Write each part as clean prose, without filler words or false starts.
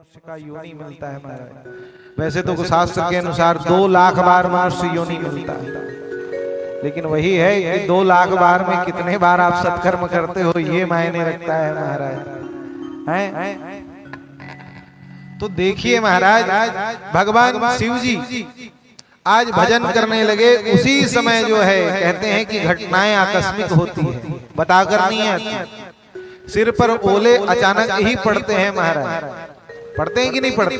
मनुष्य का योनि मिलता है महाराज। वैसे तो शास्त्र के अनुसार 2 लाख बार मनुष्य योनि मिलता है, लेकिन वही है कि 2 लाख बार में कितने बार आप सत्कर्म करते हो ये मायने रखता है महाराज। हैं? तो देखिए महाराज, भगवान शिव जी आज भजन करने लगे, उसी समय जो है कहते हैं कि घटनाएं आकस्मिक होती है, बताकर नहीं आती। सिर पर ओले अचानक ही पड़ते हैं महाराज, पढ़ते हैं कि नहीं पढ़ते?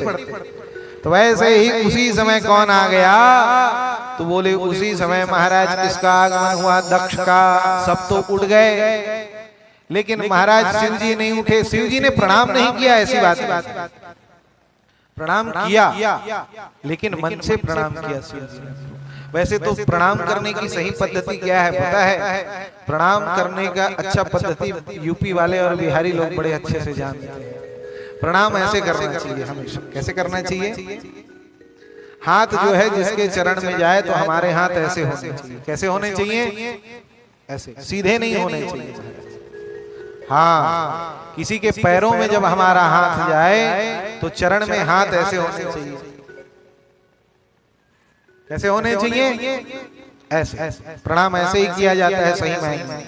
तो वैसे ही उसी समय कौन आ गया? तो बोले उसी समय महाराज किसका आगमन हुआ? दक्ष का। सब तो उठ गए, लेकिन महाराज शिव जी नहीं उठे। शिव जी ने प्रणाम नहीं किया, ऐसी बात है, प्रणाम किया लेकिन मन से प्रणाम किया शिव जी ने। वैसे तो प्रणाम करने की सही पद्धति क्या है पता है? प्रणाम करने का अच्छा पद्धति यूपी वाले और बिहारी लोग बड़े अच्छे से जानते हैं। प्रणाम ऐसे करना चाहिए हमेशा। कैसे करना चाहिए? हाथ जो है जिसके चरण में जाए तो हमारे हाथ ऐसे होने चाहिए। कैसे होने चाहिए? ऐसे, सीधे नहीं होने चाहिए। हाँ, किसी के पैरों में जब हमारा हाथ जाए तो चरण में हाथ ऐसे होने चाहिए। कैसे होने चाहिए? ऐसे। प्रणाम ऐसे ही किया जाता है सही मायने में,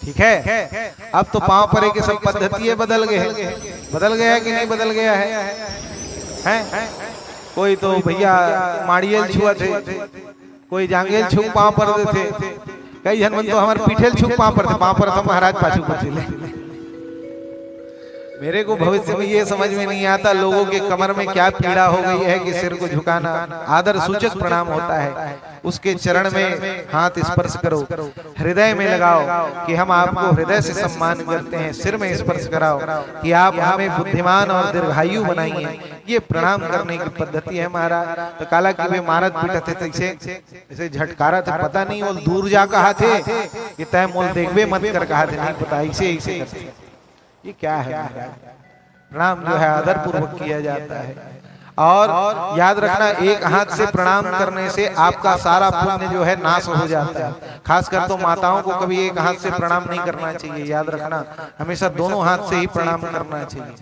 ठीक है? अब तो पांव परे के सब पद्धति बदल गए है कि नहीं बदल गया है? कोई तो भैया माड़ियल छुआ थे, कोई जांगेल छुप पांव पर थे, कई जन तो हमारे पीठेल छुप पांव पर थे, पांव पर तो महाराज पाछू पर। मेरे को भविष्य में ये समझ में नहीं आता लोगों के कमर में क्या पीड़ा हो गई है कि सिर को झुकाना आदर सूचक प्रणाम होता है। उसके चरण में हाथ स्पर्श करो, हृदय में लगाओ कि हम आपको हृदय से सम्मान करते हैं, सिर में स्पर्श कराओ कि आप हमें बुद्धिमान और दीर्घायु बनाइए। ये प्रणाम करने की पद्धति है महाराज। तो काला कि वे मारत पीटत थे ऐसे झटकारा था, पता नहीं वो दूर जा कहा थे कि तय मोल देखबे मत कर कहा थे, नहीं पता, ऐसे करते। ये क्या है? प्रणाम जो है आदर पूर्वक किया जाता है। और याद रखना, एक हाथ से प्रणाम करने से आपका सारा पुण्य जो है नाश हो जाता है। खासकर तो माताओं को कभी एक हाथ से प्रणाम नहीं करना चाहिए। याद रखना, हमेशा दोनों हाथ से ही प्रणाम करना चाहिए।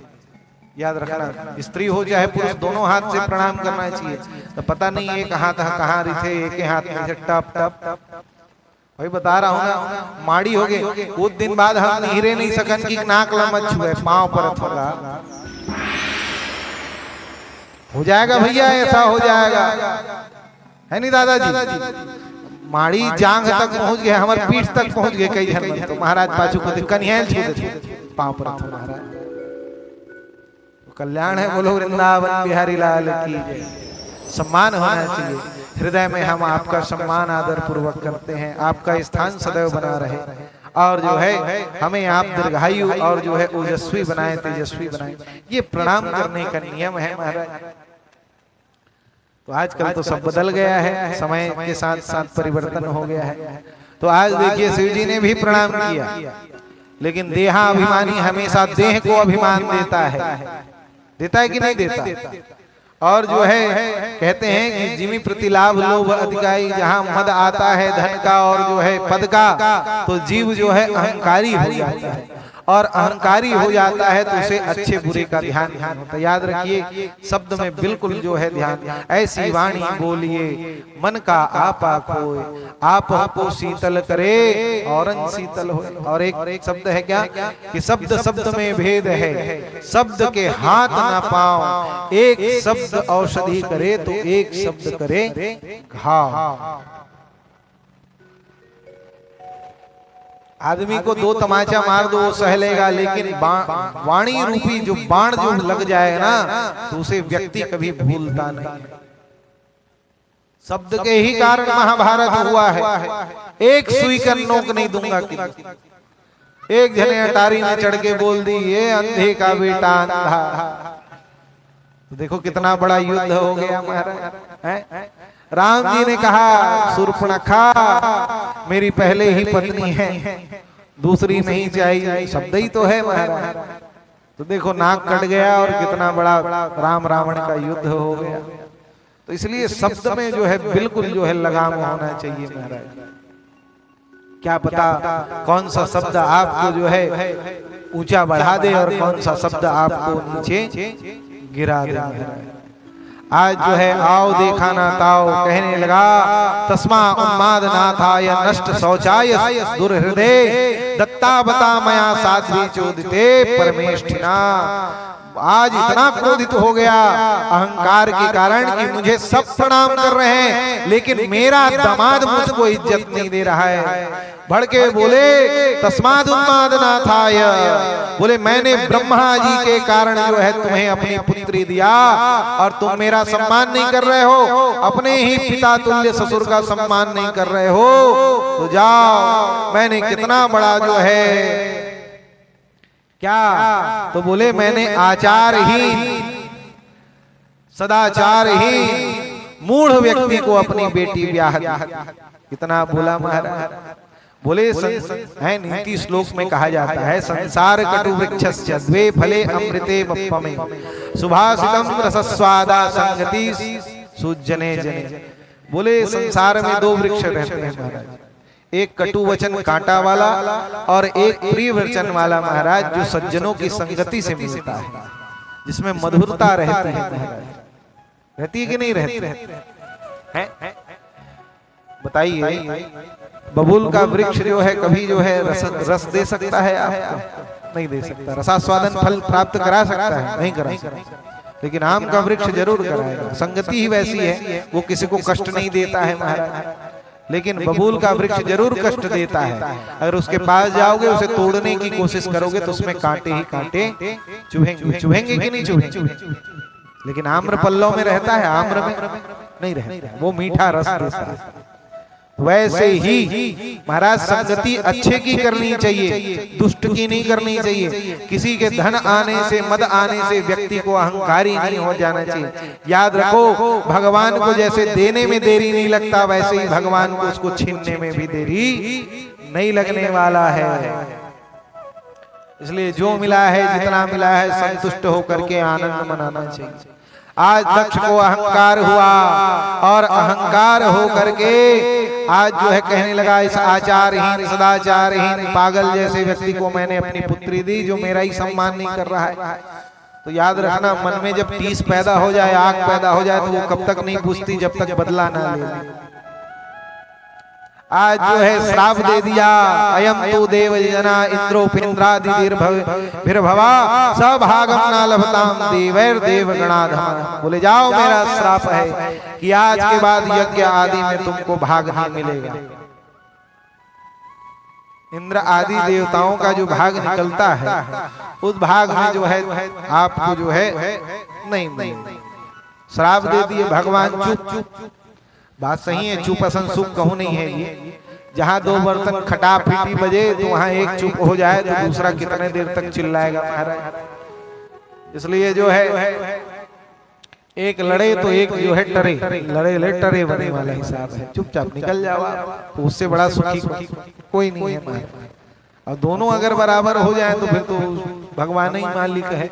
याद रखना, स्त्री हो चाहे पुरुष, दोनों हाथ से प्रणाम करना चाहिए। तो पता नहीं एक हाथ कहाँ रहे, एक हाथ में टप टप भाई बता रहा हूँ ना, माड़ी हो गए। कुछ दिन बाद हम हीरे नहीं सकन की नाक लमच छुए, पांव पर थोड़ा हो जाएगा भैया, ऐसा हो जाएगा, है नहीं दादाजी? माड़ी जांग तक पहुंच गए, हमारे पीठ तक पहुंच गए कई जन। तो महाराज पाछू को कन्हैया छूते पांव पर महाराज। कल्याण है, बोलो वृंदावन बिहारी लाल की। सम्मान होना चाहिए। हृदय में हम आपका सम्मान आदर पूर्वक करते हैं, आपका स्थान सदैव बना रहे, और जो है हमें आप दीर्घायु और जो है ओजस्वी बनाए, तेजस्वी बनाए। ये प्रणाम करने का नियम है महाराज। तो आजकल तो सब बदल गया है, समय के साथ साथ परिवर्तन हो गया है। तो आज देखिए शिव जी ने भी प्रणाम किया, लेकिन देहाभिमानी हमेशा देह को अभिमान देता है कि नहीं देता? और जो है कहते हैं कि जिमी प्रति लाभ लोभ अधिकारी, जहाँ मद आता है धन का और जो है पद का, तो जीव जो है अहंकारी हो जाता है, और अहंकारी हो जाता है तो उसे अच्छे बुरे का ध्यान नहीं होता। याद रखिए, शब्द में बिल्कुल जो है ध्यान। ऐसी वाणी बोलिए मन का आपा खोए, आप हमको शीतल करे और शीतल हो। और एक शब्द है क्या कि शब्द शब्द में भेद है, शब्द के हाथ ना पाओ, एक शब्द औषधि करे तो एक शब्द करे घाव। आदमी को 2 तमाचा मार दो वो सह लेगा, लेकिन वाणी रूपी जो बाण जो लग जाए ना, तो उसे व्यक्ति कभी भूलता नहीं। शब्द के ही कारण महाभारत हुआ है। एक सुई का नोक नहीं दूंगा कि एक जने अटारी ने चढ़ के बोल दी ये अंधे का बेटा अंधा। तो देखो कितना बड़ा युद्ध हो गया महाराज। राम जी ने कहा शूर्पणखा मेरी पहले ही पत्नी है, दूसरी नहीं चाहिए, शब्द ही तो है महाराज। तो देखो नाक कट गया और कितना बड़ा राम रावण का युद्ध हो गया। तो इसलिए शब्द में जो है बिल्कुल जो है लगाम होना चाहिए महाराज। क्या पता कौन सा शब्द आपको जो है ऊंचा बढ़ा दे और कौन सा शब्द आपको नीचे गिरा दे महाराज। आज जो है आओ देखा ना ताओ कहने लगा, तस्मा उन्माद नाथाय नष्ट शौचाय दुर्हृदय दत्ता बता मया साध्वी चोदिते परमेष्ठिना। आज इतना क्रोधित हो गया अहंकार के कारण कि मुझे सब प्रणाम कर रहे हैं, लेकिन मेरा दामाद मुझको इज्जत नहीं दे रहा है। भड़के बोले तस्माद उन्माद नाथाय, बोले मैंने ब्रह्मा जी के कारण जो है तुम्हें अपनी पुत्री दिया और तुम मेरा सम्मान नहीं कर रहे हो, अपने ही पिता तुल्य ससुर का सम्मान नहीं कर रहे हो, तो जाओ। मैंने कितना बड़ा जो है क्या, तो बोले मैंने आचारहीन सदाचारहीन मूढ़ व्यक्ति को अपनी बेटी ब्याह दी। कितना बोला महाराज। बोले है नीति श्लोक में कहा जाता है, संसार कटु वृक्षस्य द्वे फले अमृते मप्पमे सुभाषितम रसस्वादा संगति सुजने जने। बोले संसार में दो वृक्ष रहते हैं महाराज, एक कटु वचन कांटा वाला और एक प्रिय वचन वाला महाराज, जो सज्जनों की संगति से मिलता है, जिसमें मधुरता रहती है महाराज। रहती है कि नहीं रहती है? बताइए, बबूल का वृक्ष जो है कभी जो है रस दे सकता है आपको? नहीं दे सकता। रसास्वादन फल प्राप्त करा सकता है? नहीं करा सकता। लेकिन आम का वृक्ष जरूर कराएगा। संगति ही वैसी है, वो किसी को कष्ट नहीं देता है महाराज, लेकिन बबूल का वृक्ष जरूर कष्ट देता है। अगर उसके पास जाओगे, उसे तोड़ने की कोशिश करोगे तो उसमें कांटे ही कांटे चुभेंगे। चुभेंगे कि नहीं चुभेंगे? लेकिन आम्र पल्लव में रहता है, आम्र में नहीं रहता, वो मीठा रस देता है। वैसे ही महाराज संगति अच्छे की करनी चाहिए, दुष्ट की नहीं करनी चाहिए। किसी के धन आने से मद आने से व्यक्ति को अहंकारी नहीं हो जाना चाहिए। याद रखो, भगवान को जैसे देने में देरी नहीं लगता, वैसे ही भगवान को उसको छीनने में भी देरी नहीं लगने वाला है। इसलिए जो मिला है, जितना मिला है, संतुष्ट होकर के आनंद मनाना चाहिए। आज दक्ष को अहंकार हुआ और अहंकार हो करके आज जो है कहने लगा, इस आचारहीन सदाचारहीन पागल जैसे व्यक्ति को मैंने अपनी पुत्री दी, जो मेरा ही सम्मान नहीं कर रहा है। तो याद रखना, मन में जब टीस पैदा हो जाए, आग पैदा हो जाए, तो वो कब तक नहीं बुझती जब तक बदला ना ले। आज जो है श्राप दे दिया, अयम तु देव जना इंद्रोपिंद्रादिर्भवा सभागम न लभताम देवैर देव गणाधम। बोले जाओ, मेरा श्राप है कि आज के बाद यज्ञ आदि में तुमको भाग नहीं मिलेगा। इंद्र आदि देवताओं का जो भाग निकलता है, उस भाग में जो है आपको जो है नहीं। श्राप दे दिए भगवान। चुप बात सही है, चुप असन सुख कहूं नहीं है ये। जहां दो बर्तन खटा पीटी बजे तो वहां एक चुप हो जाए तो दूसरा कितने देर तक चिल्लाएगा महाराज। इसलिए जो है एक लड़े तो एक जो है टरे, लड़े टरे बने वाला हिसाब है। चुपचाप निकल जाओ, तो उससे बड़ा सुखी कोई नहीं है महाराज। और दोनों अगर बराबर हो जाए तो फिर तो भगवान ही मालिक है।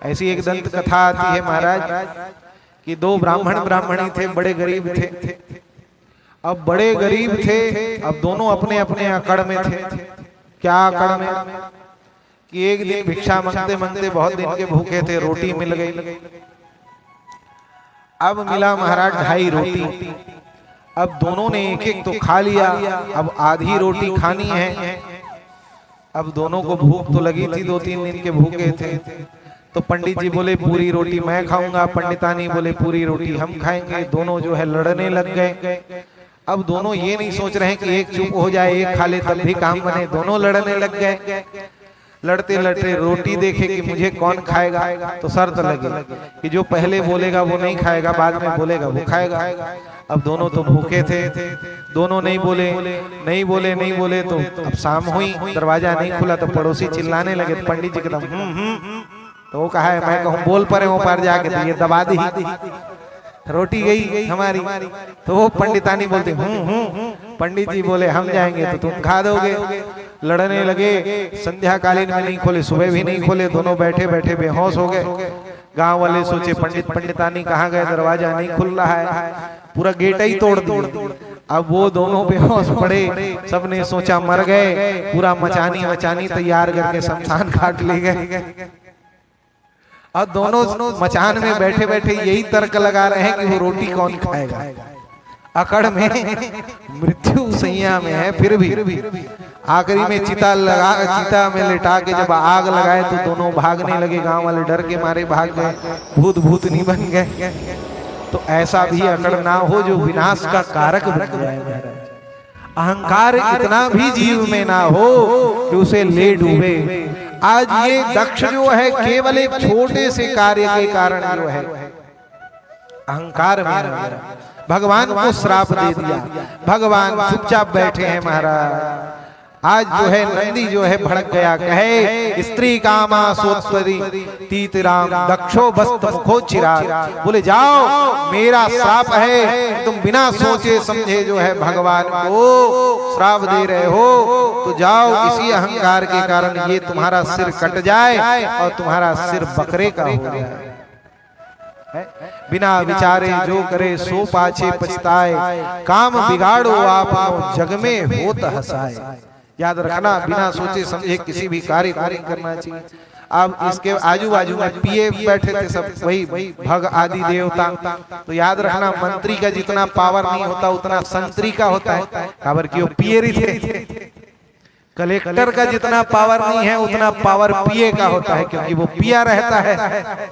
ऐसी एक दंत कथा आती है महाराज कि दो ब्राह्मणी थे, बड़े गरीब थे। अब बड़े गरीब थे, अब दोनों अपने अपने अकड़ में थे। क्या अकड़ में? कि एक दिन भिक्षा मांगते मांगते बहुत दिन के भूखे थे, रोटी मिल गई। अब मिला महाराज 2.5 रोटी। अब दोनों ने एक एक तो खा लिया, अब आधी रोटी खानी है। अब दोनों को भूख तो लगी थी, 2-3 दिन के भूखे थे। तो पंडित जी बोले पूरी रोटी मैं खाऊंगा, पंडितानी बोले पूरी रोटी हम खाएंगे। दोनों जो है लड़ने लग गए। अब दोनों ये नहीं सोच रहे हैं कि एक चुप हो जाए, एक खा ले तब भी काम बने। दोनों लड़ने लग गए। लड़ते लड़ते रोटी देखे कि मुझे कौन खाएगा, तो शर्त लगी कि जो पहले बोलेगा वो नहीं खाएगा, बाद में बोलेगा वो खाएगा। अब दोनों तो भूखे थे, दोनों नहीं बोले। तो अब शाम हुई, दरवाजा नहीं खुला तो पड़ोसी चिल्लाने लगे। पंडित जी एकदम तो वो कहा है, मैं कहूँ बोल परे वो पार जाके, तो ये दबा दी, रोटी गई हमारी। तो वो पंडितानी बोलते पंडित जी बोले हम जाएंगे तो तुम खा दोगे। लड़ने लगे, संध्या कालीन में नहीं खोले, सुबह भी नहीं खोले। दोनों बैठे बैठे बेहोश हो गए। गांव वाले सोचे पंडितानी कहाँ गए, दरवाजा नहीं खुल रहा है, पूरा गेट ही तोड़ दिया। अब वो दोनों बेहोश पड़े, सबने सोचा मर गए। पूरा मचानी तैयार करके शमशान घाट ले गए। और दोनों मचान में बैठे बैठे यही तर्क लगा रहे हैं कि वो रोटी कौन खाएगा। अकड़ में मृत्यु सैया में है, फिर भी आखिरी में चिता में लिटा के जब आग लगाए तो दोनों भागने लगे। गांव वाले डर के मारे भाग गए, भूतनी बन गए। तो ऐसा भी अकड़ ना हो जो विनाश का कारक बन जाए। अहंकार इतना भी जीव में ना हो कि उसे ले डूबे। आज ये दक्ष जो है केवल एक छोटे से कार्य के कारण जो है अहंकार में भगवान को श्राप दे दिया। भगवान चुपचाप बैठे हैं महाराज। आज जो है नंदी जो है भड़क गया, कहे स्त्री कामा सोत्वरी तीतराम दक्षो बस्त मुखो चिराग। बोले जाओ, मेरा श्राप है, तुम बिना सोचे समझे जो है भगवान को श्राप दे रहे हो, तो जाओ इसी अहंकार के कारण ये तुम्हारा सिर कट जाए और तुम्हारा सिर बकरे का हो जाए। बिना विचारे जो करे सो पाछे पछताए, काम बिगाड़ो आप जग में होत हंसाए। याद रखना, बिना सोचे समझे किसी भी कार्य को नहीं करना चाहिए। अब इसके आजू बाजू में पिए बैठे थे सब, वही भग आदि देवता। तो याद रखना, मंत्री का जितना पावर नहीं होता उतना संतरी का होता है। खबर क्यों पिए रही थे। कलेक्टर का जितना पावर नहीं है उतना पावर पिए का होता है, क्योंकि वो पिया रहता है।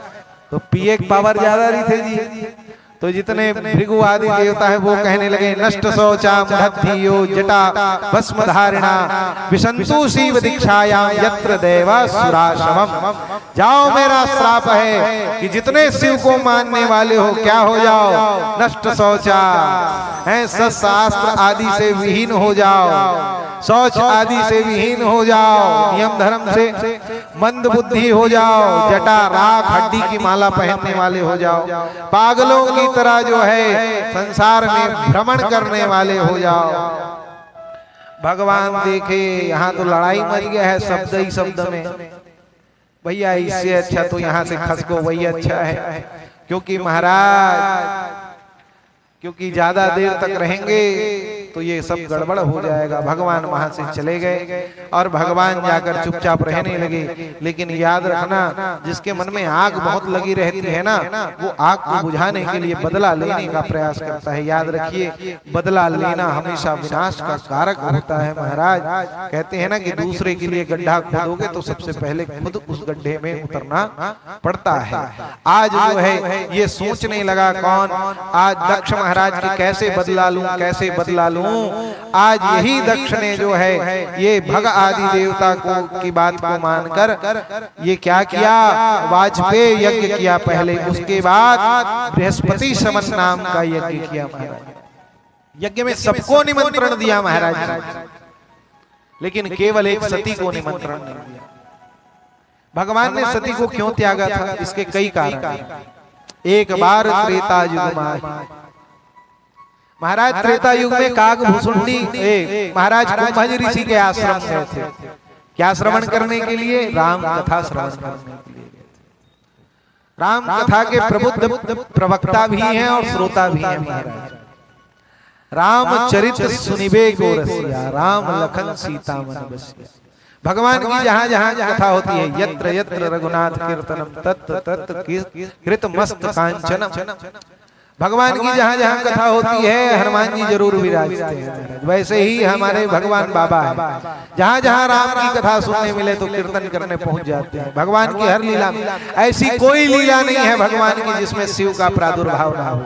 तो पिए की पावर ज्यादा नहीं थे जी। तो जितने भृगु आदि देवता है वो कहने लगे नष्ट शौचा मध्यो जटा भस्म धारिणा विसंतु शिव दीक्षायाम यत्र देवा सुराशमम। जाओ, मेरा श्राप है कि जितने शिव को मानने वाले हो क्या हो जाओ, नष्ट शौचा है, सत्शास्त्र आदि से विहीन हो जाओ, शौच आदि से विहीन हो जाओ, नियम धर्म से मंद बुद्धि हो जाओ, जटा राख हड्डी की माला पहनने वाले हो जाओ, पागलों की तरह जो है संसार में भ्रमण करने वाले हो जाओ। भगवान देखे यहाँ तो लड़ाई मच गया है शब्द ही शब्द में। भैया इससे अच्छा तो यहाँ से खसको वही अच्छा है, क्योंकि महाराज क्योंकि ज्यादा देर तक रहेंगे तो ये सब गड़बड़ हो जाएगा। भगवान वहां से चले गए और भगवान जाकर चुपचाप रहने लगे। लेकिन याद रखना, जिसके मन में आग बहुत लगी रहती है ना, वो आग को बुझाने के लिए बदला लेने का प्रयास करता है। याद रखिए, बदला लेना हमेशा विनाश का कारक होता है। महाराज कहते हैं ना कि दूसरे के लिए गड्ढा खोदोगे तो सबसे पहले खुद उस गड्ढे में उतरना पड़ता है। आज जो है ये सोचने लगा कौन, आज दक्ष महाराज की कैसे बदला लूं, कैसे बदला लूं। आज यही दक्ष ने जो है ये भग आदि देवता को की बात को मानकर ये क्या किया, वाजपेयी यज्ञ किया पहले, उसके बाद बृहस्पति समन नाम का यज्ञ किया। महाराज यज्ञ में सबको निमंत्रण दिया महाराज, लेकिन केवल एक सती को निमंत्रण नहीं दिया। भगवान ने सती को क्यों त्यागा था, इसके कई कारण। एक बार त्रेता युग में महाराज, त्रेता युग में कागभूषुंडी महाराज कुंभज ऋषि के आश्रम में थे। क्या श्रवण करने के लिए? राम कथा श्रवण करने के लिए। राम कथा के प्रबुद्ध प्रवक्ता भी हैं और श्रोता भी हैं महाराज। रामचरित सुनिबे को रसिया, राम लखन सीता मन बसिया। भगवान की जहां जहां कथा होती है, यत्र यत्र रघुनाथ कीर्तनम तत्र तत्र कृत मस्त कांचनम। भगवान की जहां जहां कथा होती है हनुमान जी जरूर विराजते हैं। वैसे ही हमारे भगवान बाबा है, जहां जहां राम की कथा सुनने मिले तो कीर्तन करने पहुंच जाते हैं। भगवान की हर लीला में ऐसी कोई लीला नहीं है भगवान की जिसमें शिव का प्रादुर्भाव ना हो।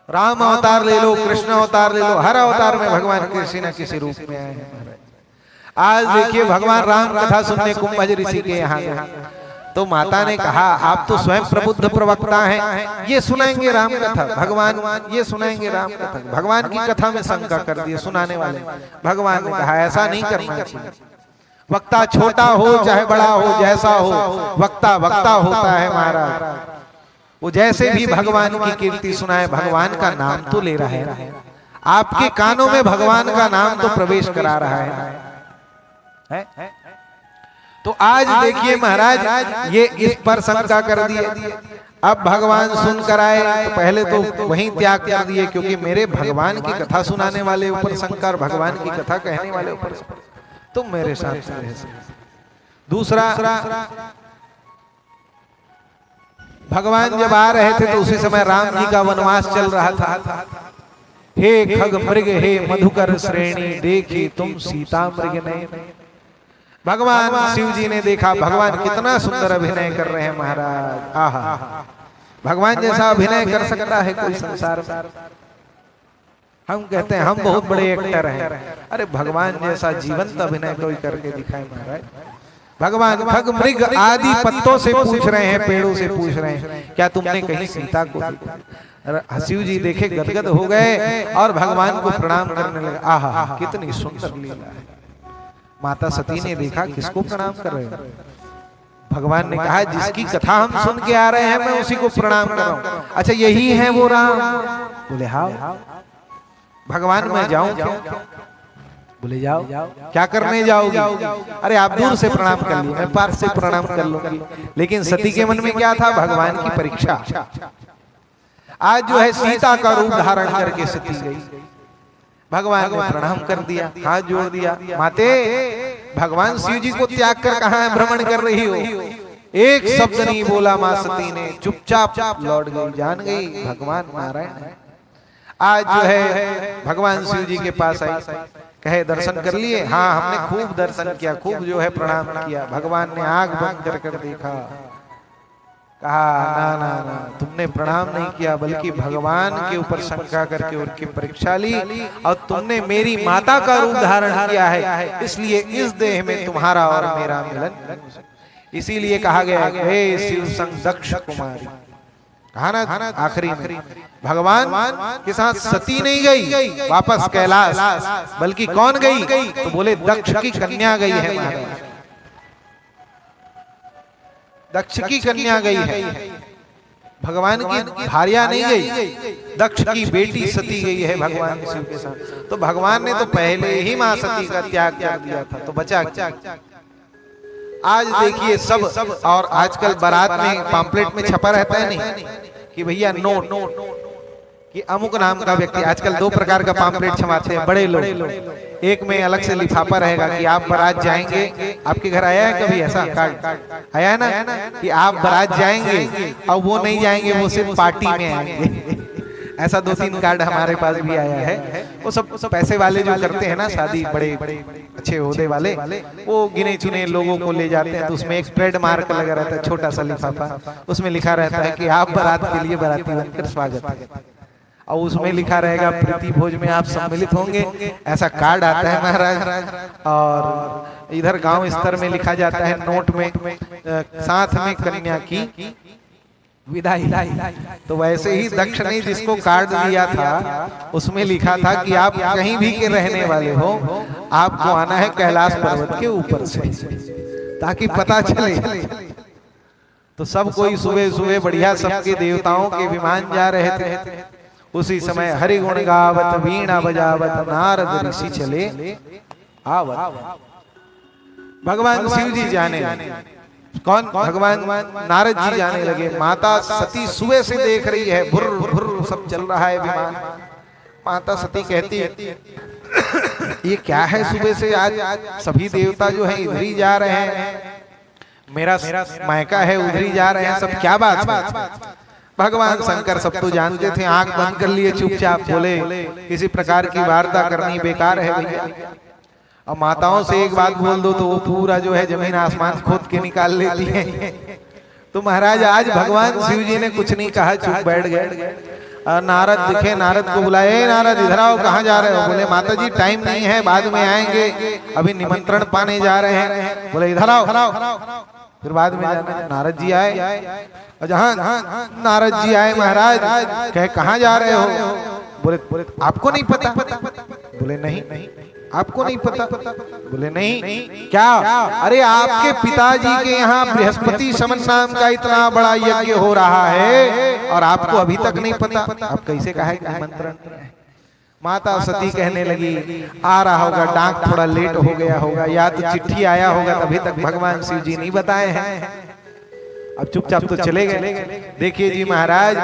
राम अवतार ले लो, कृष्ण अवतार ले लो, हर अवतार में भगवान किसी न किसी रूप में आए हैं। आज देखिए भगवान राम कथा सुनने कुंभज ऋषि के यहाँ गए तो माता ने कहा आप तो स्वयं प्रबुद्ध प्रवक्ता हैं, ये सुनाएंगे राम कथा। भगवान ये सुनाएंगे राम कथा। भगवान की कथा में शंका कर दिए सुनाने वाले। भगवान ने कहा ऐसा नहीं करना चाहिए। वक्ता छोटा हो चाहे बड़ा हो, जैसा हो, वक्ता वक्ता होता है महाराज। वो जैसे भी भगवान की कीर्ति सुनाए, भगवान का नाम तो ले रहा है, आपके कानों में भगवान का नाम तो प्रवेश करा रहा है। तो आज देखिए महाराज ये इस पर शंका कर दिए। अब भगवान सुन कर आए तो पहले तो वहीं त्याग कर दिए, क्योंकि मेरे भगवान की कथा सुनाने वाले ऊपर शंका, भगवान की कथा कहने वाले ऊपर तुम मेरे साथ रह। दूसरा भगवान जब आ रहे थे तो उसी समय राम जी का वनवास चल रहा था। हे खग मृग हे मधुकर श्रेणी, देखी तुम सीता मृग नहीं। भगवान शिव जी ने देखा भगवान कितना सुंदर अभिनय कर रहे हैं महाराज। आहा, भगवान जैसा अभिनय कर सकता है कोई संसार में? हम कहते हैं हम बहुत बड़े एक्टर हैं, अरे भगवान जैसा जीवंत अभिनय कोई करके दिखाए महाराज। भगवान खग मृग आदि पत्तों से पूछ रहे हैं, पेड़ों से पूछ रहे हैं, क्या तुमने कहीं सीता को देखा? शिव जी देखे गदगद हो गए और भगवान को प्रणाम करने लगे। आहा, कितनी सुंदर लीला है। माता सती ने देखा, किसको प्रणाम कर रहे हो? भगवान ने कहा, जिसकी कथा हम सुन के आ रहे हैं मैं उसी को प्रणाम कर रहा हूं। अच्छा, यही है वो राम? बोले हाँ। भगवान मैं जाऊं क्या? बोले जाओ। क्या करने जाओगे? अरे आप दूर से प्रणाम कर लो, मैं पास से प्रणाम कर लूंगी। लेकिन सती के मन में क्या था? भगवान की परीक्षा। आज जो है सीता का रूप धारण करके सती गई। भगवान ने प्रणाम कर दिया, हाथ जोड़ दिया। माते, भगवान शिव जी को त्याग कर कहां भ्रमण कर रही हो? एक शब्द नहीं बोला मां सती ने, चुपचाप लौट गई। जान गई भगवान नारायण है। आज जो है भगवान शिव जी के पास आई, कहे दर्शन कर लिए? हाँ, हमने खूब दर्शन किया, खूब जो है प्रणाम किया। भगवान ने आंख बंद कर देखा, कहा ना ना ना, तुमने प्रणाम नहीं किया बल्कि भगवान के ऊपर शंका करके उनकी परीक्षा ली, और तुमने मेरी माता का रूप धारण किया है, इसलिए इस देह में तुम्हारा और मेरा मिलन। इसीलिए कहा गया हे शिव संग दक्ष कुमारी। कहा ना आखिरी में भगवान के साथ सती नहीं गई वापस कैलाश, बल्कि कौन गई? तो बोले दक्ष की कन्या गई है महाराज। दक्ष की कन्या गई है, भगवान की भार्या नहीं गई। दक्ष की बेटी सती गई है भगवान शिव के साथ। तो भगवान ने तो पहले ही मां सती का त्याग कर दिया था, तो बचा। आज देखिए सब, और आजकल बारात में पम्पलेट में छपा रहता है नहीं कि भैया नोट कि अमुक नाम का व्यक्ति। आजकल दो प्रकार का पम्पलेट छपाते हैं बड़े लोग। एक में अलग से लिफाफा रहेगा कि आप बारात जाएंगे। आपके घर आया है कभी ऐसा कार्ड? आया है ना कि आप बारात जाएंगे और वो नहीं जाएंगे, वो सिर्फ पार्टी में आएंगे। ऐसा 2-3 कार्ड हमारे पास भी आया है। वो सब पैसे वाले जो करते हैं ना शादी, बड़े अच्छे ओहदे वाले, वो गिने चुने लोगों को ले जाते हैं। तो उसमें एक ट्रेड मार्क लगा रहता है, छोटा सा लिफाफा, उसमें लिखा रहता है कि आप बारात के लिए बाराती बनकर स्वागत है, और उसमें लिखा रहेगा प्रीति भोज में आप सम्मिलित होंगे। ऐसा कार्ड आता है महाराज। और इधर गांव स्तर में लिखा जाता है नोट में, साथ में कन्या की विदाई। तो वैसे ही दक्ष ने जिसको कार्ड दिया था उसमें लिखा था कि आप कहीं भी के रहने वाले हो, आपको आना है कैलाश पर्वत के ऊपर से, ताकि पता चले। तो सब कोई सुबह सुबह बढ़िया सबके देवताओं के विमान जा रहे थे। उसी समय हरि गुण गावत वीणा बजावत नारद ऋषि चले आवत। भगवान शिव जी जाने, कौन? भगवान नारद जी जाने लगे। माता सती सुबह से देख रही है, भुर भुर सब चल रहा है विमान। माता सती कहती है ये क्या है, सुबह से आज सभी देवता जो है इधर ही जा रहे हैं, मेरा मायका है उधर ही जा रहे हैं, सब क्या बात? भगवान शंकर सब तो जानते थे, आंख बंद कर लिए चुपचाप। बोले किसी प्रकार की वार्ता करनी बेकार है भैया। और माताओं से एक बात बोल दो तो वो पूरा जो है जमीन आसमान खोद के निकाल लेती है। तो महाराज आज भगवान शिव जी ने कुछ नहीं कहा, चुप बैठ गए। नारद दिखे, नारद को बुलाए, नारद इधर आओ, कहाँ जा रहे हो? बोले माता जी टाइम नहीं है, बाद में आएंगे, अभी निमंत्रण पाने जा रहे हैं। बोले इधर आओ, फिर बाद में जाना। नारद जी आए, और जहाँ नारद जी आए महाराज कहे कहाँ जा रहे हो? बोले आपको नहीं पता? बोले नहीं आपको नहीं पता? बोले नहीं। क्या? अरे आपके पिताजी के यहाँ बृहस्पति समन नाम का इतना बड़ा यज्ञ हो रहा है और आपको अभी तक नहीं पता? आप कैसे कहा है निमंत्रण? माता सती कहने लगी आ रहा होगा, डाक थोड़ा लेट हो गया होगा, या तो चिट्ठी आया होगा, तभी तक भगवान शिव जी नहीं बताए हैं। अब चुपचाप तो चले गए। देखिए जी महाराज,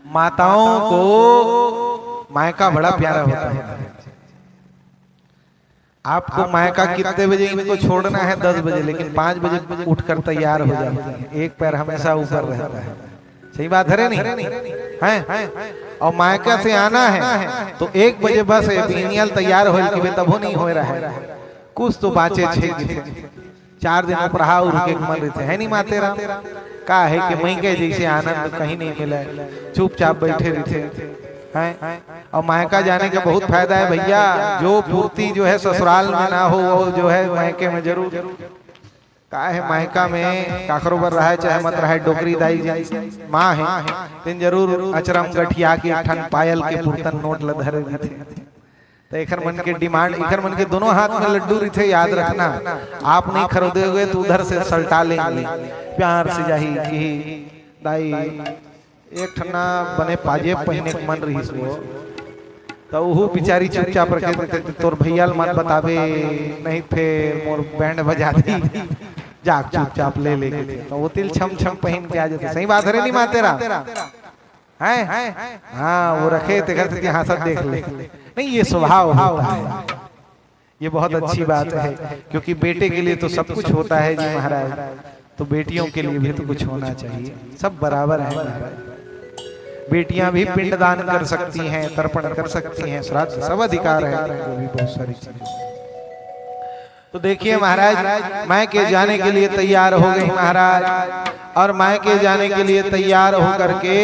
माताओं को मायका बड़ा प्यारा होता है। आपको मायका कितने बजे इनको छोड़ना है? 10 बजे, लेकिन 5 बजे उठकर तैयार हो जाते हैं। एक पैर हमेशा ऊपर रहता है। सही बात है नहीं है? और मायका से आना है तो 1 बजे बस बीनियल तैयार हो कि तबो नहीं हो रहा है। कुछ तो बाँचे 4 दिन उपरहा उड़ के मन रहे थे, है नहीं माते राम? का है कि मई के जैसे आनंद कहीं नहीं मिला, चुपचाप बैठे रहते हैं। और मायका जाने का बहुत फायदा है भैया। जो पूर्ति जो है ससुराल में ना हो वो जो है मायके में जरूर। का है मायका में काकरो बर रहा है चाहे मत रहा है, डोकरी दाई माँ है तीन जरूर अचरम गठिया के ठन पायल के पुरतन नोट लधर थे। तो एखर मन के डिमांड, एखर मन के दोनों हाथ में लड्डू रहे, याद रखना। आप नहीं खरीदोगे तो उधर से सल्टा लेंगे, प्यार से जाही कि दाई एक ठन्ना बने पाजेब पहने के मन रही सो। तो वो बिचारी चुपचाप रखे, तोर भैया मन बतावे नहीं फिर मोर बैंड बजा दी, जाग चुपचाप ले लेके। तो वो तिल छम छम पहन के आ जाते। सही बात है नहीं मातेरा है? हाँ वो रखे थे घर से, हाँ सब देख ले। नहीं ये स्वभाव होता है, ये बहुत अच्छी बात है। क्योंकि बेटे के लिए तो सब कुछ होता है जी महाराज, तो बेटियों के लिए भी तो कुछ होना चाहिए। सब बराबर है महाराज। बेटियां भी पिंडदान कर सकती हैं, तर्पण कर सकती हैं, श्राद्ध सब अधिकार है, वो भी बहुत सारी चीजें। तो देखिए महाराज मायके जाने के लिए तैयार हो गई महाराज। और मायके जाने के लिए तैयार होकर के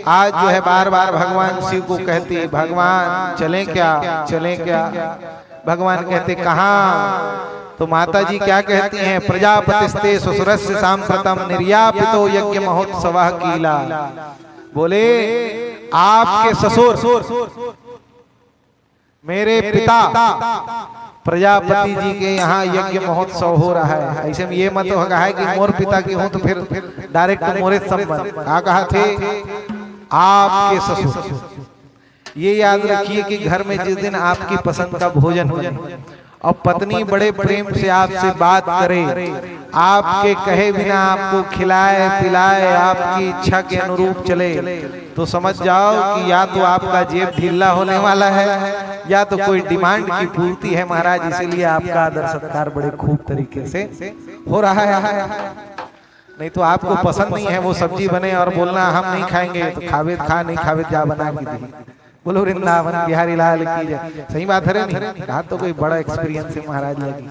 आज जो है बार बार भगवान शिव को कहती, भगवान चलें क्या, चलें क्या? भगवान कहते कहाँ? तो माता जी क्या कहती हैं? प्रजापतिस्ते ससुरस्य सांप्रतम निर्यापितो यज्ञ महोत्सवः कीला। बोले आपके ससुर मेरे पिता प्रजापति जी के यहाँ यज्ञ महोत्सव हो रहा है। ऐसे में ये मत कहा है कि मोर पिता के हो तो फिर डायरेक्ट मोरे संबंध। कहा थे आपके ससुर। ये याद रखिए कि घर में जिस दिन आपकी पसंद का भोजन हो और पत्नी बड़े प्रेम से आपसे बात करे, आपके कहे बिना आपको खिलाए पिलाए, आपकी इच्छा के अनुरूप चले, तो समझ जाओ कि या तो आपका जेब ढीला होने वाला है या तो कोई डिमांड की पूर्ति है महाराज। इसीलिए आपका आदर सत्कार बड़े खूब तरीके से हो रहा है। नहीं तो आपको पसंद नहीं है वो सब्जी बने और बोलना हम नहीं खाएंगे, तो खावे खा नहीं खावे जा बना के दी। बोलो वृंदावन बिहारी लाल की जय। सही बात है नहीं? कहा तो कोई बड़ा एक्सपीरियंस है महाराज लगी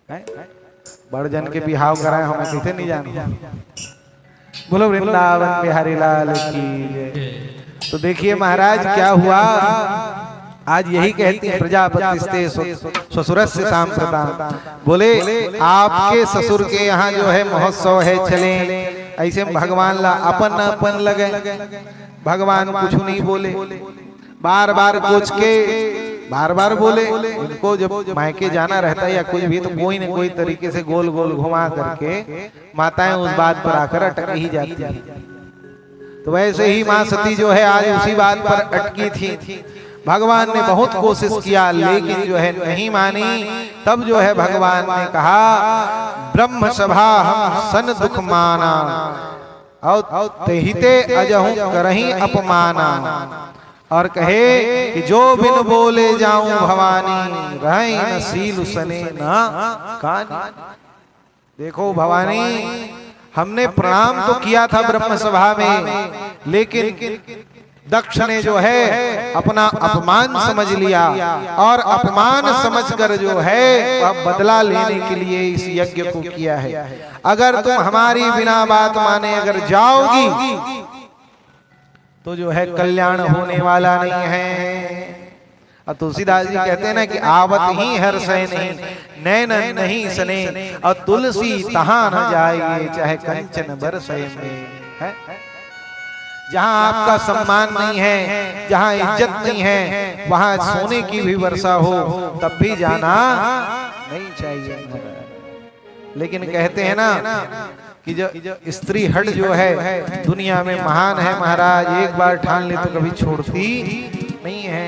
है। बड़ जन के बिहाव कराए हमें कैसे नहीं जाना। बोलो वृंदावन बिहारी लाल की जय। तो देखिए महाराज क्या हुआ, आज यही कहती है प्रजापतिस्ते ससुरस्य सांप्रतम। बोले आपके ससुर के यहाँ जो है महोत्सव है, चले। ऐसे भगवान ला अपन अपन लगे, भगवान कुछ नहीं बोले, बार बार पूछ के बार बार बोले। उनको जब मायके जाना रहता है या कुछ भी, तो कोई न कोई तरीके से गोल गोल घुमा करके माताएं उस बात पर आकर अटक ही जाती है। तो वैसे ही माँ सती जो है आज उसी बात पर अटकी थी। भगवान ने बहुत कोशिश किया लेकिन जो है नहीं मानी। तब जो है भगवान ने कहा ब्रह्म सभा हम सन दुख माना और तेहिते अजहूं करही अपमाना। और कहे कि जो बिन बोले जाऊं भवानी, रही न सील सने न कानी। देखो भवानी, हमने प्रणाम तो किया था ब्रह्म सभा में, लेकिन दक्ष ने जो है अपना अपमान समझ लिया और अपमान समझकर जो है वह बदला लेने के लिए इस यज्ञ को किया है। अगर तुम हमारी बिना बात माने अगर जाओगी तो जो है कल्याण होने वाला नहीं है। और तुलसीदास जी कहते हैं ना कि आवत ही हर्षय नहीं, नैन नहीं सने, और तुलसी तहां न जाएगी चाहे कंचन बरसय में। है जहां आपका सम्मान नहीं है, जहां इज्जत नहीं है, वहां सोने की भी वर्षा हो तब भी जाना नहीं चाहिए। लेकिन कहते हैं ना कि जो स्त्री हट जो है दुनिया में महान है महाराज। एक बार ठान ले तो कभी छोड़ती नहीं है,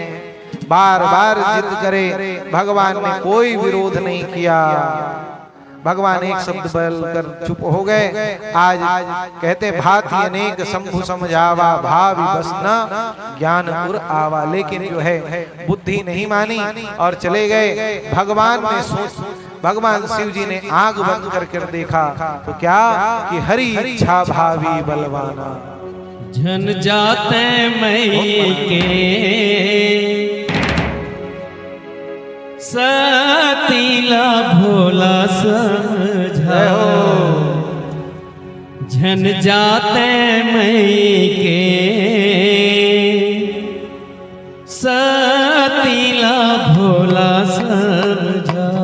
बार बार जिद करे। भगवान ने कोई विरोध नहीं किया। भगवान एक शब्द बोलकर चुप हो गए। आज कहते भांति अनेक शंभु समझावा, भावी बस न ज्ञान उर आवा। लेकिन जो है बुद्धि नहीं मानी और चले गए। भगवान शिव जी ने आग बंद कर देखा तो क्या कि हरि इच्छा भावी बलवाना। झन जाते मई के सतीला भोला समझाओ। झन जाते मई के सतीला भोला समझाओ।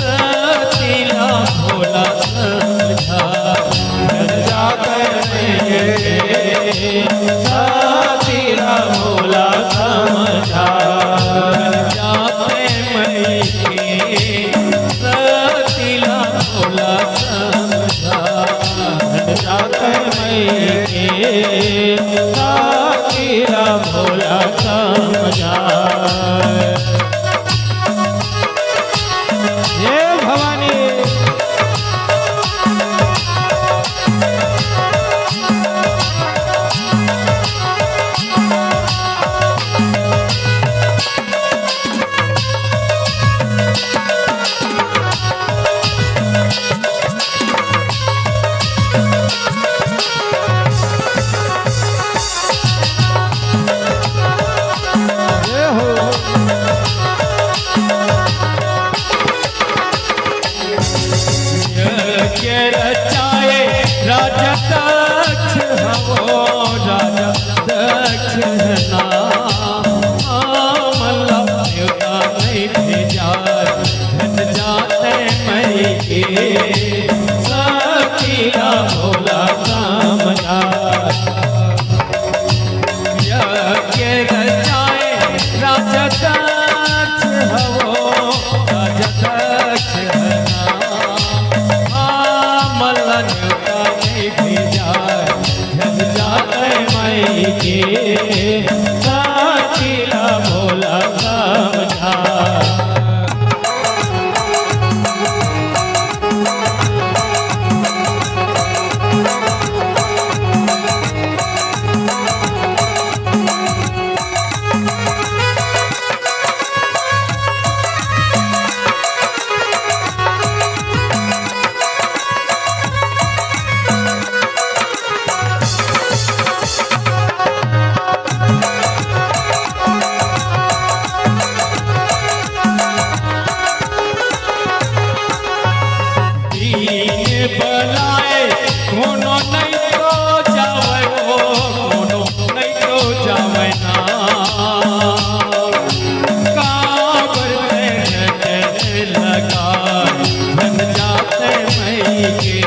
सतीला भोला समझा। सतीला भोला समझा। जाते मई के सतीला भोला समझा। जाते मई के सतीला भोला समझा। राजा दक्ष हवो राजा दक्ष ना मल्ला देवता नहीं भेजा। झन जाते मई के सतीला भोला समझा। यज्ञ रचाए राजा दक्ष हवो राजा दक्ष ना मल्ला भेजा। झन जाते मई के सतीला भोला समझा। बलाए कोनो नहीं तो जावे हो, कोनो नहीं तो जावे ना। काबर में लगा झन जाते मई के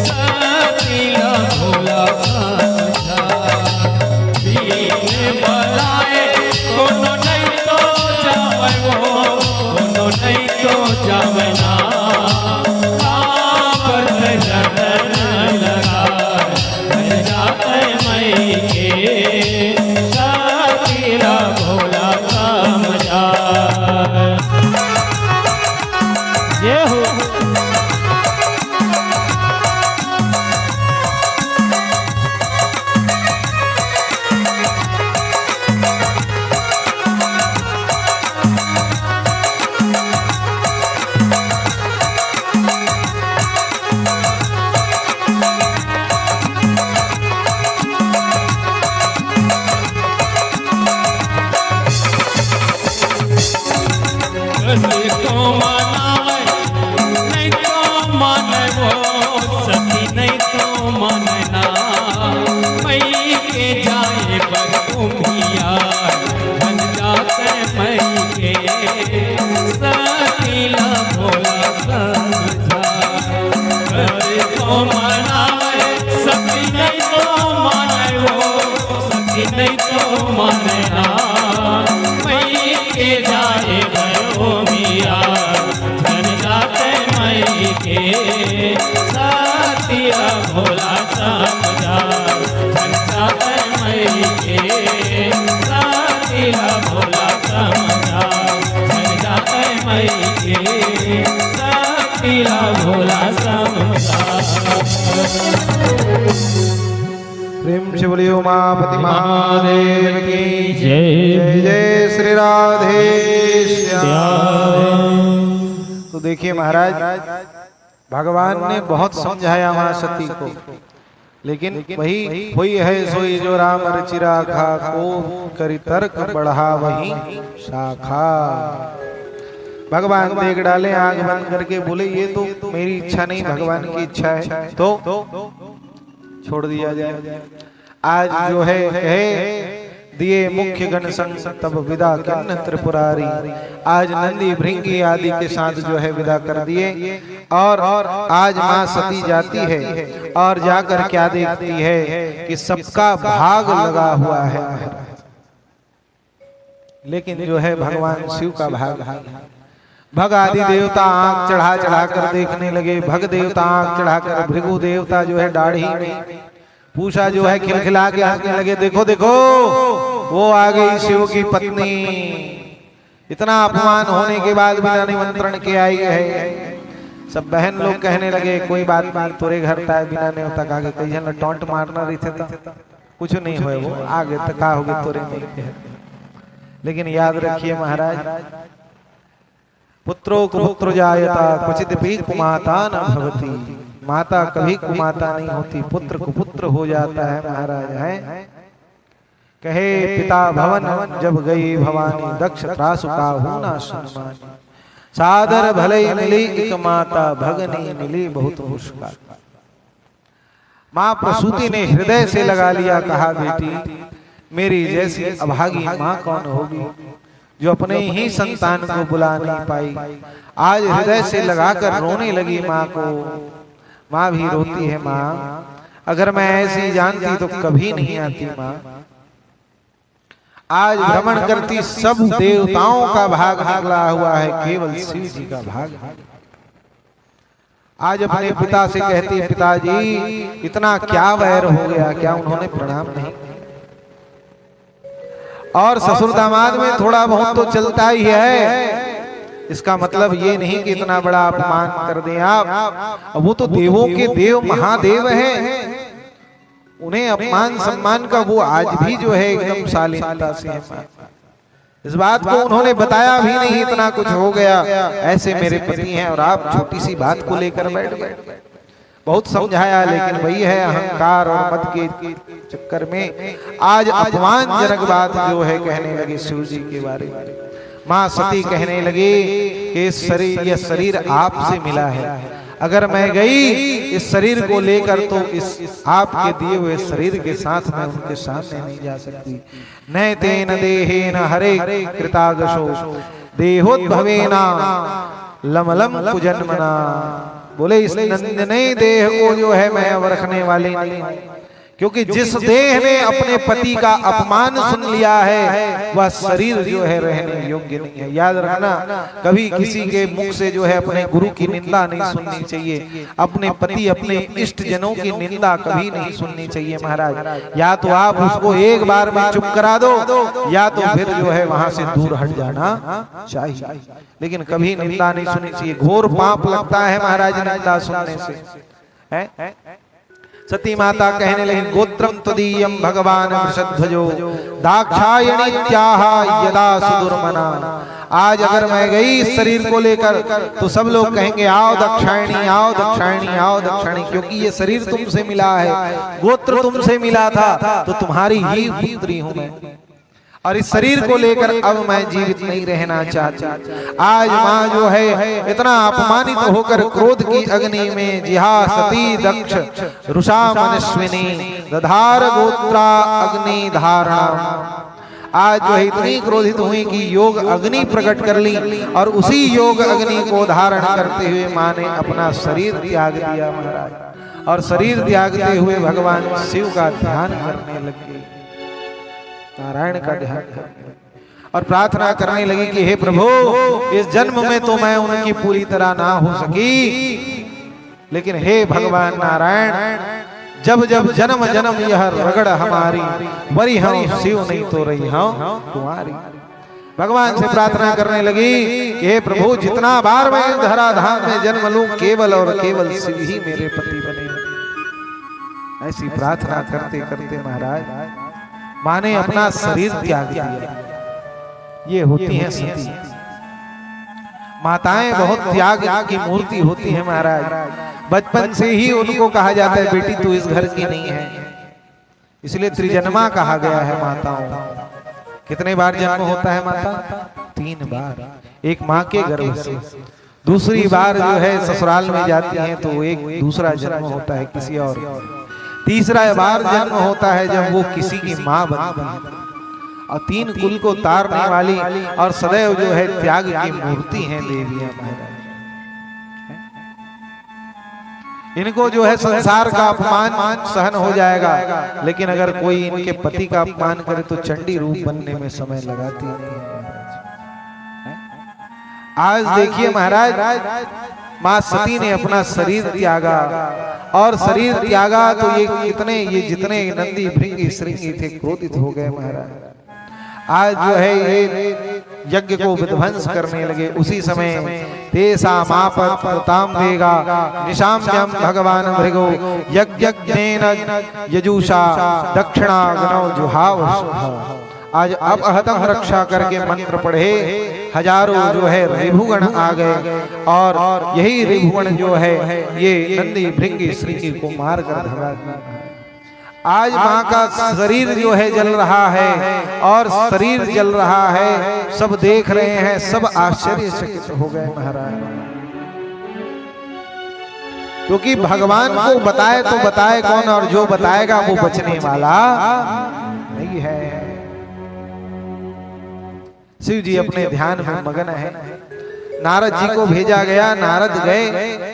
सतीला भोला समझा। बीन बलाए कोनो नहीं तो जावे हो, कोनो नहीं तो जावे ना। सतीला भोला समझा। ये हो तो मनावे नहीं तो माने वो सती नहीं तो मानना। मई के जाए पर घूमिया झन जाते मैं के सतिया भोला समझा बन जाए मई के सतिया भोला समझा बन जाए मई के सतिया भोला समझा। प्रेम से बोलिए उमापति महादेव की जय। जय जय श्री राधे श्याम। तो देखिए महाराज, भगवान ने बहुत समझाया मां सती को, लेकिन वही हुई है सोई जो राम रचिरा खा को करी तर्क बढ़ा वही शाखा। भगवान देख डाले आंख बंद करके, बोले ये तो मेरी इच्छा नहीं भगवान की इच्छा है, तो छोड़ दिया जाए। आज जो है कहे दिए मुख्य गण संग तब विदा किन्न त्रिपुरारी। आज नंदी भृंगी आदि के साथ जो है विदा कर दिए, और आज मां सती जाती है और जाकर क्या देखती है कि सबका भाग लगा हुआ है, लेकिन जो है भगवान शिव का भाग। भग आदि देवता आंख चढ़ा चढ़ा कर देखने लगे। भग देवता आंख चढ़ाकर, भृगु देवता जो है दाढ़ी में पूछा जो है खिलखिला के हंसने लगे, देखो देखो वो आ गई शिव की पत्नी, इतना अपमान होने के बाद बिना निमंत्रण के आई है। सब बहन लोग कहने लगे कोई बात नहीं, तोरे घर था बिना न्योता का कही जन टोंट मारना रही थे, कुछ नहीं हुए, वो आगे तक का होगी तोरे नहीं। लेकिन याद रखिए महाराज, पुत्रो कुपुत्र जायता क्वचित भी कुमाता न भवती। माता कभी कुमाता नहीं होती, पुत्र कुपुत्र हो जाता है महाराज। है कहे पिता भवन जब गई भवानी, दक्ष त्रासु काहू ना सम्मानी। सादर भले मिली एक माता, भगनी मिली बहुत मुश्किल। मां प्रसूति ने हृदय से लगा लिया, कहा बेटी मेरी जैसी अभागी मां कौन होगी जो अपने ही संतान को बुला नहीं पाई। आज हृदय से लगाकर रोने लगी मां को। मां भी रोती है, मां अगर मैं ऐसी जानती तो कभी नहीं आती। मां आज भ्रमण करती सब देवताओं का भाग निकला हुआ है, केवल शिव जी का भाग। आज अपने पिता से कहती, पिताजी इतना क्या वैर हो गया, क्या उन्होंने प्रणाम नहीं? और ससुर दामाद में थोड़ा बहुत तो चलता ही है, इसका मतलब ये नहीं कि इतना बड़ा अपमान कर दें आप। वो तो देवों के देव महादेव हैं, उन्हें अपमान सम्मान का वो आज भी जो है एकदम शालीनता से है। इस बात को उन्होंने बताया भी नहीं, इतना कुछ हो गया, ऐसे मेरे पति हैं और आप छोटी सी बात को लेकर बैठ गए। बहुत समझाया, लेकिन वही है अहंकार और मद के चक्कर में आज अपमानजनक बात जो है कहने लगे शिव जी के बारे में। मां सती कहने लगी कि यह शरीर आपसे मिला है, अगर मैं गई इस शरीर को लेकर तो इस आपके दिए हुए शरीर के साथ मैं उनके सामने नहीं जा सकती। न तेन देहेन हरे कृतागशो देहोद्भवेना लमलम कुजन्मना। बोले इस नंदनई देह को जो है मैं अब रखने वाली नहीं, क्योंकि जिस देह ने अपने पति का अपमान सुन लिया है वह शरीर जो है रहने योग्य नहीं है। याद रखना, कभी किसी के मुख से जो है अपने गुरु की निंदा नहीं सुननी चाहिए, अपने पति अपने इष्ट जनों की निंदा कभी नहीं सुननी चाहिए महाराज। या तो आप उसको एक बार में चुप करा दो, या तो फिर जो है वहां से दूर हट जाना चाहिए, लेकिन कभी निंदा नहीं सुननी चाहिए। घोर पाप लगता है महाराज निंदा सुनने से। है सती माता कहने लगी, गोत्रम तदीयम भगवान वृषध्वजो दाक्षायणीत्याह यदा सुदुर्मना। आज अगर मैं गई इस शरीर को लेकर तो सब लोग कहेंगे आओ दक्षायणी, आओ दक्षायणी, आओ दक्षायणी, क्योंकि ये शरीर तुमसे मिला है, गोत्र तुमसे मिला था, तो तुम्हारी ही पुत्री हूं मैं, और इस शरीर को लेकर अब मैं जीवित नहीं रहना चाहती। आज मां जो है इतना अपमानित होकर क्रोध की अग्नि में जिहा सती दक्ष रुषा मनस्विनी दधार गोत्रा अग्नि धारणा। आज जो है इतनी क्रोधित हुई कि योग अग्नि प्रकट कर ली, और उसी योग अग्नि को धारण करते हुए मां ने अपना शरीर त्याग दिया महाराज। और शरीर त्यागते हुए भगवान शिव का ध्यान करने लगी, नारायण का ध्यान करने और प्रार्थना करने लगी कि हे प्रभु, इस जन्म में तो मैं उनकी पूरी तरह ना हो सकी, लेकिन हे भगवान नारायण, जब जब जन्म जन्म यह रगड़ हमारी, वरी हम शिव नहीं तो रही हम तुम्हारी। भगवान से प्रार्थना करने लगी कि हे प्रभु, जितना बार मैं धराधाम में जन्म लूं, केवल और केवल शिव ही मेरे पति बने। ऐसी प्रार्थना करते करते महाराज माँ ने अपना शरीर त्याग दिया। ये होती है सती माताएं, बहुत त्याग की मूर्ति होती है महाराज। बचपन से ही उनको कहा जाता है बेटी तू इस घर की नहीं है, इसलिए त्रिजन्मा कहा गया है माताओं। कितने बार जन्म होता है माता? 3 बार। एक माँ के गर्भ से, दूसरी बार जो है ससुराल में जाती हैं तो एक दूसरा जन्म होता है किसी और, तीसरा बार जन्म होता है जब वो किसी की माँ बनती है। और 3 कुल को तारने वाली और सदैव जो है त्याग की मूर्ति हैं देवियां महाराज। इनको जो है संसार का अपमान सहन हो जाएगा, लेकिन अगर कोई इनके पति का अपमान करे तो चंडी रूप बनने में समय लगाती नहीं है महाराज। आज देखिए महाराज, माँ सती ने अपना शरीर त्यागा, और शरीर त्यागा तो ये जितने नंदी भृंगी श्रृंगी थे क्रोधित हो गए महाराज। आज जो है ये यज्ञ को विध्वंस करने लगे। उसी समय तेसा मापताम वेगा निशाम्यम भगवान भृगो यज्ञज्ञेन यजुषा दक्षिणाग्नौ जुहाव। आज अब अहतम रक्षा करके मंत्र पढ़े, हजारों जो है रिभुगण आ गए, और यही रिभुगण जो है ये नंदी भृंगी श्रृंगी को मार कर धरा दिया। आज माँ का शरीर जो है जल रहा है, और शरीर जल रहा है, सब देख रहे हैं, सब आश्चर्यचकित हो गए महाराज। क्योंकि भगवान को बताए तो बताए कौन, और जो बताएगा वो बचने वाला नहीं है। शिव जी अपने ध्यान में मगन है। नारद जी को भेजा गया, नारद गए,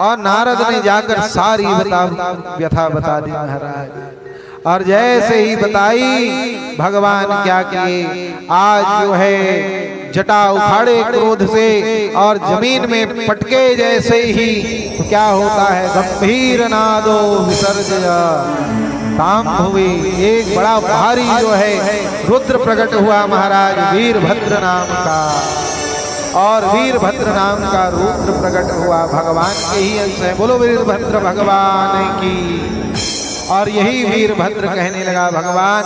और नारद ने जाकर सारी व्यथा बता दी महाराज। और जैसे ही बताई, भगवान क्या किए, आज जो है जटा उखाड़े क्रोध से, और जमीन में पटके जैसे ही तो क्या होता है, गंभीर नादो विसर्जया ताम हुए। एक बड़ा भारी जो है रुद्र प्रकट हुआ महाराज, वीरभद्र नाम का, और वीरभद्र नाम का रुद्र प्रकट हुआ। भगवान के ही अंश है, बोलो वीरभद्र भगवान की। और यही वीरभद्र कहने लगा, भगवान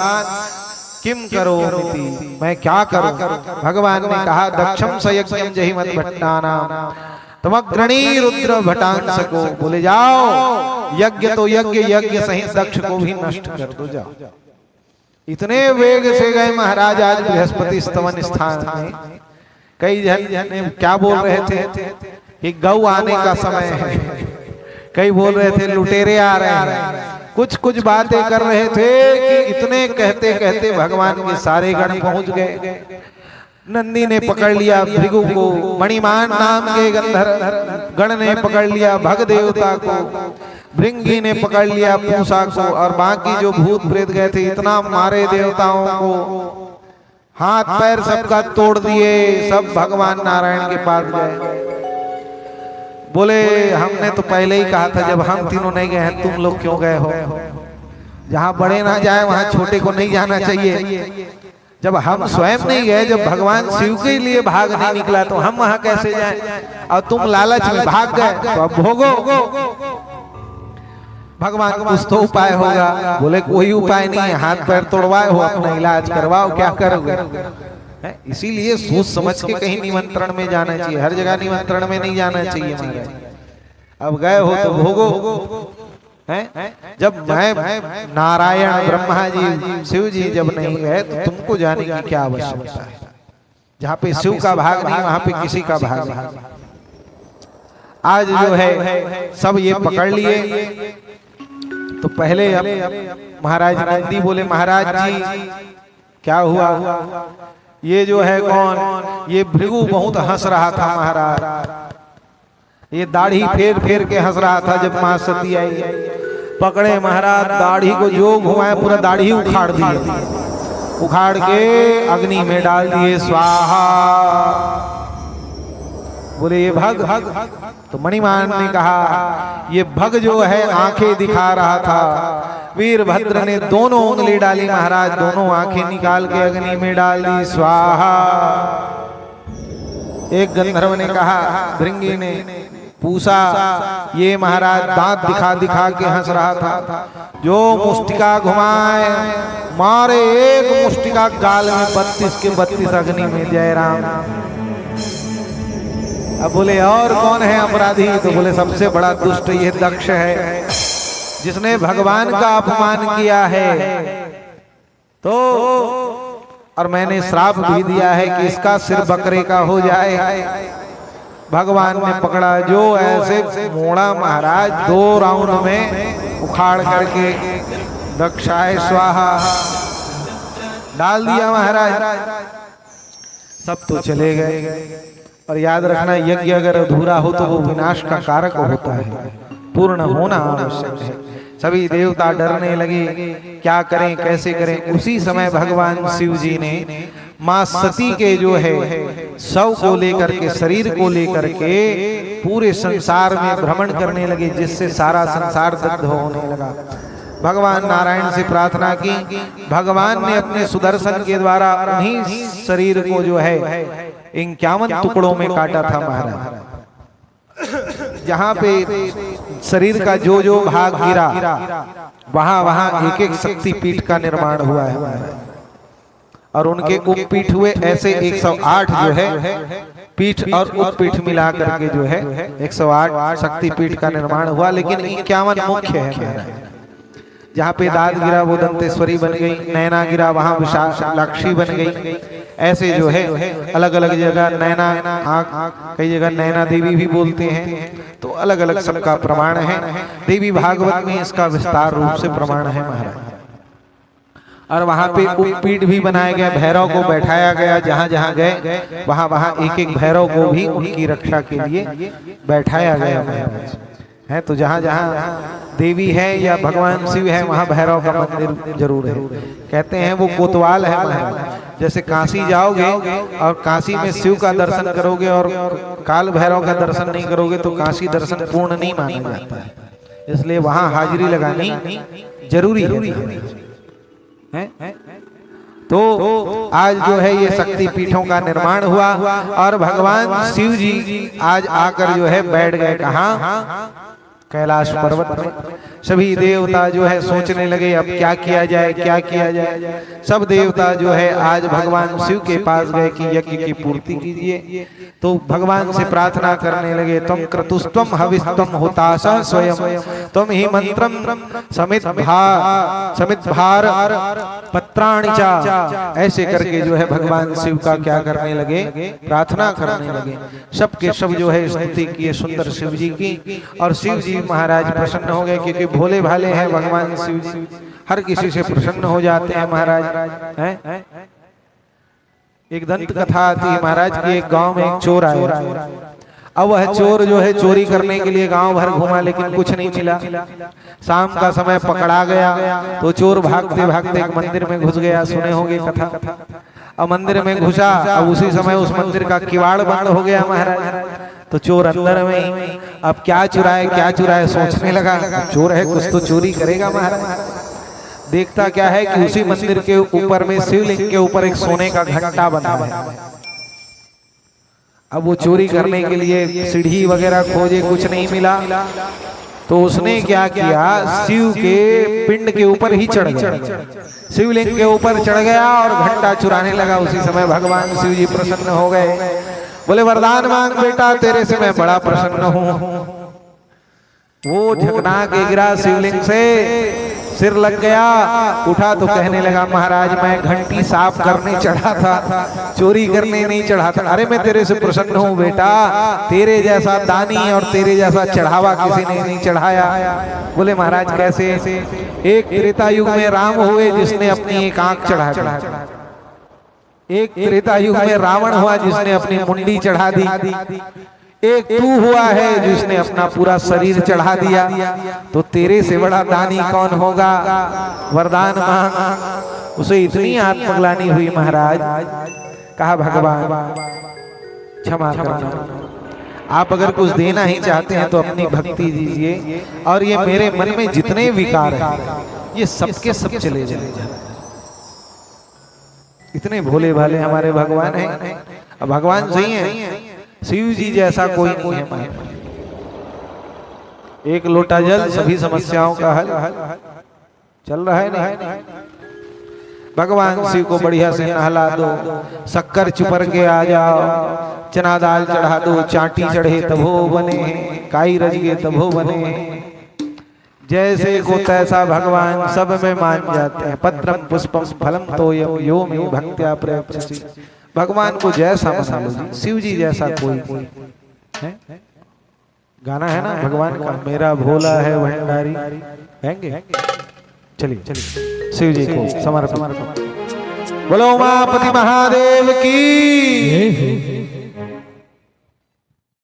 किम करो मिति, मैं क्या करूं। भगवान ने कहा, दक्षम सयज्ञम जहि मत भट्टाना तमग्रणी रुद्र भटांस को। बोले जाओ, यज्ञ तो यज्ञ सहित दक्ष को भी नष्ट कर दो, जाओ। इतने वेग से गए महाराज आज बृहस्पति स्तवन स्थान में। कई जन क्या बोल रहे थे कि गौ आने का समय है, कई बोल रहे थे लुटेरे आ रहे हैं, कुछ बातें कर रहे थे कि इतने कहते कहते भगवान के सारे गण पहुंच गए। नंदी ने पकड़ लिया भृगु को, मणिमान नाम के गंधर्व गण ने पकड़ लिया भग देवता को, भृंगी ने पकड़ लिया पूषा को, और बाकी जो भूत प्रेत गए थे इतना मारे देवताओं को, हाथ पैर सबका तोड़ दिए, सब भगवान नारायण के पास गए। बोले हमने तो पहले ही कहा था, जब हम तीनों नहीं गए हैं तुम लोग क्यों गए हो। जहां बड़े ना जाए वहां छोटे को नहीं जाना चाहिए। जब हम स्वयं नहीं गए, जब भगवान शिव के लिए भाग नहीं निकला तो हम वहां कैसे जाएं। और तुम लालच में भाग गए तो अब भोगो। भगवान कुछ तो उपाय होगा। बोले कोई उपाय नहीं है, हाथ पैर तोड़वाए हो, अपना इलाज करवाओ, क्या करोगे। इसीलिए सोच समझ के कहीं निमंत्रण में जाना चाहिए, हर जगह निमंत्रण में नहीं जाना चाहिए महाराज। अब गए हो तो भोगो। जब मैं नारायण ब्रह्मा जी शिव जी जब नहीं गए तो तुमको जाने की क्या आवश्यकता है। जहाँ पे शिव का भाग नहीं वहां पे किसी का भाग नहीं। आज जो है सब ये पकड़ लिए। तो पहले अब महाराज नंदी बोले, महाराज जी क्या हुआ। ये जो है कौन, ये भृगु बहुत हंस रहा था महाराज, ये दाढ़ी फेर फेर के हंस रहा था। जब मां सती आई पकड़े महाराज, दाढ़ी को जो घुमाए पूरा दाढ़ी उखाड़ दिए, उखाड़ के अग्नि में डाल दिए, स्वाहा। बोले ये भग। तो मणिमान ने कहा ये भग जो है आंखें दिखा रहा था। वीरभद्र ने दोनों उंगली डाली महाराज, दोनों आंखें निकाल के अग्नि में डाल दी, स्वाहा। एक गंधर्व ने कहा, भृंगी ने पूछा, ये महाराज दांत दिखा दिखा के हंस रहा था, जो मुष्टिका घुमाए मारे एक मुष्टिका गाल में 32 के 32 अग्नि में। जय राम। अब बोले और कौन है अपराधी? तो बोले सबसे बड़ा दुष्ट ये दक्ष है, जिसने भगवान का अपमान किया है। तो और मैंने श्राप भी दिया है कि इसका सिर बकरे का हो जाए। भगवान ने पकड़ा, जो ऐसे मोड़ा महाराज 2 राउंड में उखाड़ करके दक्षाय स्वाहा डाल दिया महाराज। सब तो चले गए। और याद रखना, यज्ञ अगर अधूरा हो तो वो विनाश का कारक होता है, पूर्ण होना आवश्यक है। सभी देवता डरने लगे, क्या करें कैसे करें। उसी समय भगवान शिव जी ने मां सती के जो है शव को लेकर के, शरीर को लेकर के पूरे संसार में भ्रमण करने लगे, जिससे सारा संसार दग्ध होने लगा। भगवान नारायण से प्रार्थना की, भगवान ने अपने सुदर्शन के द्वारा उन्हीं शरीर को जो है 51 टुकड़ों में काटा था महाराज। जहां पे शरीर का जो जो भाग गिरा, वहां वहां एक एक शक्ति पीठ का निर्माण हुआ है। और उनके उपपीठ हुए ऐसे 108 जो है पीठ और उपपीठ मिला करके जो है 108 शक्ति पीठ का निर्माण हुआ। लेकिन 51 मुख्य है। जहाँ पे दाद गिरा वो दंतेश्वरी बन गई, नैना गिरा वहां विशालाक्षी बन गई। ऐसे जो है अलग अलग जगह नैना आँख, कई जगह नैना देवी भी बोलते हैं। तो अलग अलग सबका प्रमाण है। देवी भागवत में इसका विस्तार रूप से प्रमाण है महाराज। और वहां पे उपपीठ भी बनाया गया, भैरव को बैठाया गया। जहां जहां गए वहां वहां एक एक भैरव को भी उनकी रक्षा के लिए बैठाया गया है। तो जहां जहां देवी है या भगवान शिव है, वहां भैरव का मंदिर जरूर है। कहते हैं वो कोतवाल है महाराज। जैसे काशी जाओगे और काशी में शिव का दर्शन करोगे और काल भैरव का दर्शन नहीं करोगे तो काशी दर्शन पूर्ण नहीं माना जाता है। इसलिए वहां हाजिरी लगानी जरूरी है। तो आज जो है ये शक्ति पीठों का निर्माण हुआ और भगवान शिव जी आज आकर जो है बैठ गए कहाँ? कैलाश पर्वत में। सभी देवता जो है सोचने लगे अब क्या किया जाए, क्या किया जाए। सब देवता जो है आज भगवान शिव के पास गए कि यज्ञ की पूर्ति कीजिए। तो भगवान से प्रार्थना करने लगे, तुम क्रतुस्त्वम हविस्त्वम होतासः स्वयं तुम ही मंत्रम समित भार पत्राणि चा। ऐसे करके जो है भगवान शिव का क्या करने लगे? प्रार्थना करने लगे। सब के सब जो है स्तुति किए सुंदर शिव जी की। और शिव जी महाराज प्रसन्न हो गए, क्योंकि भोले भाले हैं भगवान शिव जी, हर किसी से प्रसन्न हो जाते हैं महाराज। हैं? एक दंत कथा आती है महाराज की, एक गांव में एक चोर आया। अब वह चोर जो है चोरी करने के लिए गांव भर घूमा, लेकिन कुछ नहीं मिला। शाम का समय पकड़ा गया तो चोर भागते भागते एक मंदिर में घुस गया। सुने होंगे कथा। अब मंदिर में घुसा, अब उसी समय उस मंदिर का किवाड़ बंद हो गया महाराज। तो चोर अंदर में अब क्या चुराए सोचने लगा। चोर है कुछ तो चोरी करेगा महाराज। देखता क्या है कि उसी मंदिर के ऊपर में शिवलिंग के ऊपर एक सोने का घंटा बना है। अब वो चोरी करने के लिए सीढ़ी वगैरह खोजे, कुछ नहीं मिला। तो उसने क्या किया, शिव के पिंड के ऊपर ही चढ़ गया, शिवलिंग के ऊपर चढ़ गया और घंटा चुराने लगा। उसी समय भगवान शिव जी प्रसन्न हो गए। बोले वरदान मांग बेटा, तेरे से मैं बड़ा प्रसन्न हूँ। वो झकना के गिरा शिवलिंग से, सिर लग गया। उठा तो कहने लगा महाराज मैं घंटी साफ करने चढ़ा था, चोरी करने नहीं चढ़ा था। अरे मैं तेरे से प्रसन्न हूँ बेटा, तेरे जैसा दानी और तेरे जैसा चढ़ावा किसी ने नहीं चढ़ाया। बोले महाराज कैसे? एक त्रेता युग में राम हुए जिसने अपनी एक आंख चढ़ा दी, एक त्रेता युग में रावण हुआ जिसने अपनी मुंडी चढ़ा दी, एक तू हुआ है जिसने अपना पूरा शरीर चढ़ा दिया। तो तेरे से बड़ा दानी कौन होगा? वरदान मांग। उसे इतनी आत्मग्लानि हुई महाराज, कहा भगवान क्षमा करना, आप अगर कुछ देना ही चाहते हैं तो अपनी भक्ति दीजिए, और ये मेरे मन में जितने विकार हैं ये सबके सब चले जाएंगे। इतने भोले भाले हमारे भगवान हैं। अब भगवान सही है, शिव जी जैसा कोई नहीं है माया में। एक लोटा जल सभी समस्याओं का हल चल रहा है नहीं। भगवान शिव को बढ़िया से नहला दो, शक्कर चुपर के आ जाओ, चना दाल चढ़ा दो, चाटी चढ़े तभो बने, काई रज गए तभो बने। जैसे को तैसा भगवान सब में मान जाते हैं। पत्रम पुष्पम फलम तोयम यो मे भक्त्या प्रयच्छसि। भगवान को जैसा मना लो जी, शिव जी जैसा कोई है। गाना है ना भगवान का, मेरा भोला है भंडारी। हैंगे चलिए शिव जी को समर्पण। बोलो उमापति महादेव की।